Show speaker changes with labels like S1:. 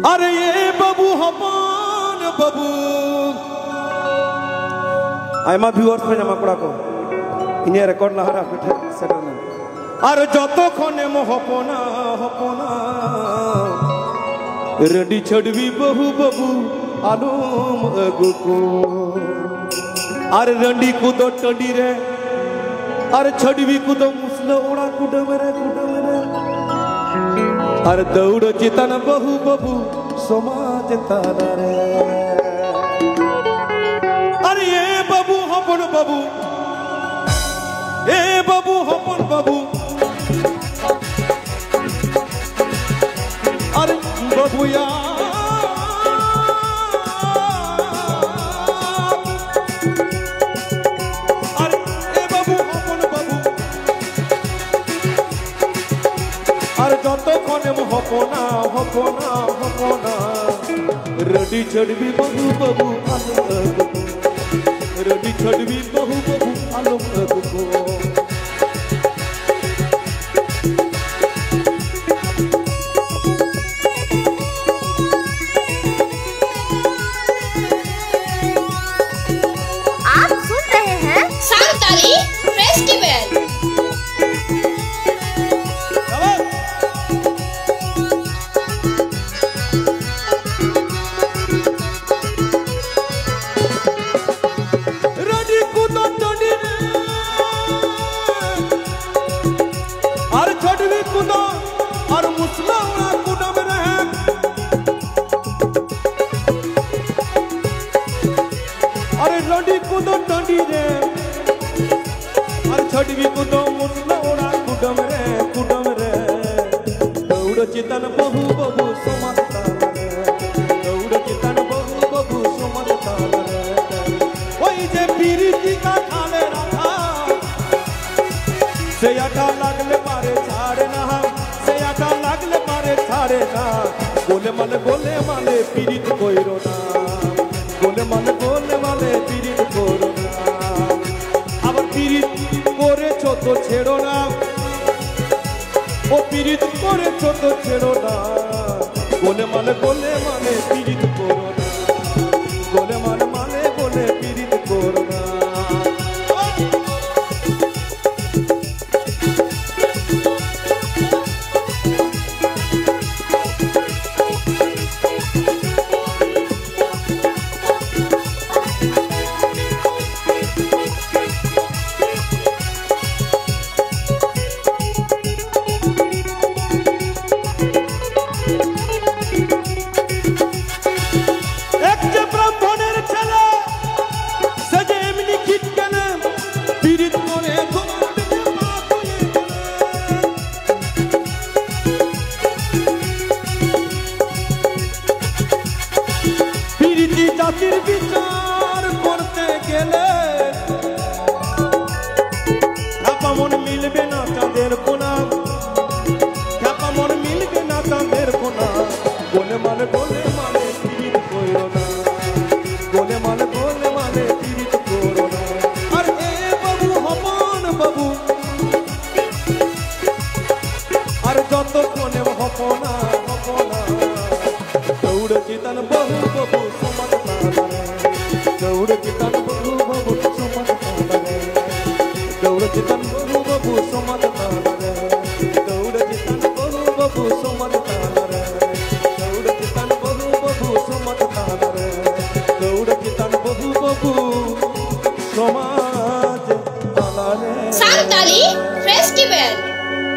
S1: अरे ये बाबू हमान बाबू आयमा व्यूअर्स पे जमा करा को इन्हें रिकॉर्ड लहरा पिठे सेटल अरे जतो खने मो हपना हपना रेडी छड़वी बहु बाबू आलूम अगु को अरे रंडी कूदो टंडी रे अरे छड़वी कूदो मुसलो उड़ा कूदो मेरे अरे दौड़ चितन बहु बाबू समाज तारा रे अरे ये बाबू हपन बाबू ए बाबू हपन बाबू अरे बाबू यार अरे ए बाबू हपन बाबू अरे जतो कोने मो हपना हपना हपना रेडी छड़वी बहु बाबू आलम रेडी छड़वी बहु बाबू आलम को
S2: आप सुन रहे हैं सांताली फेस्टिवल।
S1: और मुसला कुदम रहे अरे लड़ी कूदो डंडी रे अरे छड़वी कूदो मुसला उड़ा कुदम रे दौड़ चितन बहु बाबू समाज तारा रे दौड़ चितन बहु बाबू समाज तारा रे वही जे पीरी का खाले रखा से आटा लागले मारे झाड़े ना लागले मारे छाड़े ना बोले माले पीड़ित कोइरो ना बोले माले पीड़ित कोइरो ना अब पीड़ित कोरे छो तो छेड़ो ना ओ पीड़ित कोरे छो तो छेड़ो ना बोले माले पीड़ित कोरो ना बोले माले पीड़ित कोरो ना জাতির বিচার করতে গেলে খ্যাপা মন মিলবে না তাদের কোনা খ্যাপা মন মিলবে না তাদের কোনা বলে মানে পীড়িত করো না বলে মানে পীড়িত করো না আর এ বাবু হপন বাবু আর যতক্ষণে হপনা দৌড় চিতন বহু বাবু दौड़ चितन बहु बाबू समाज तारा रे दौड़ चितन बहु बाबू समाज तारा रे दौड़ चितन बहु बाबू समाज तारा रे दौड़ चितन बहु बाबू समाज तारा रे दौड़ चितन बहु बाबू समाज तारा रे
S2: सांताली फेस्टिवल।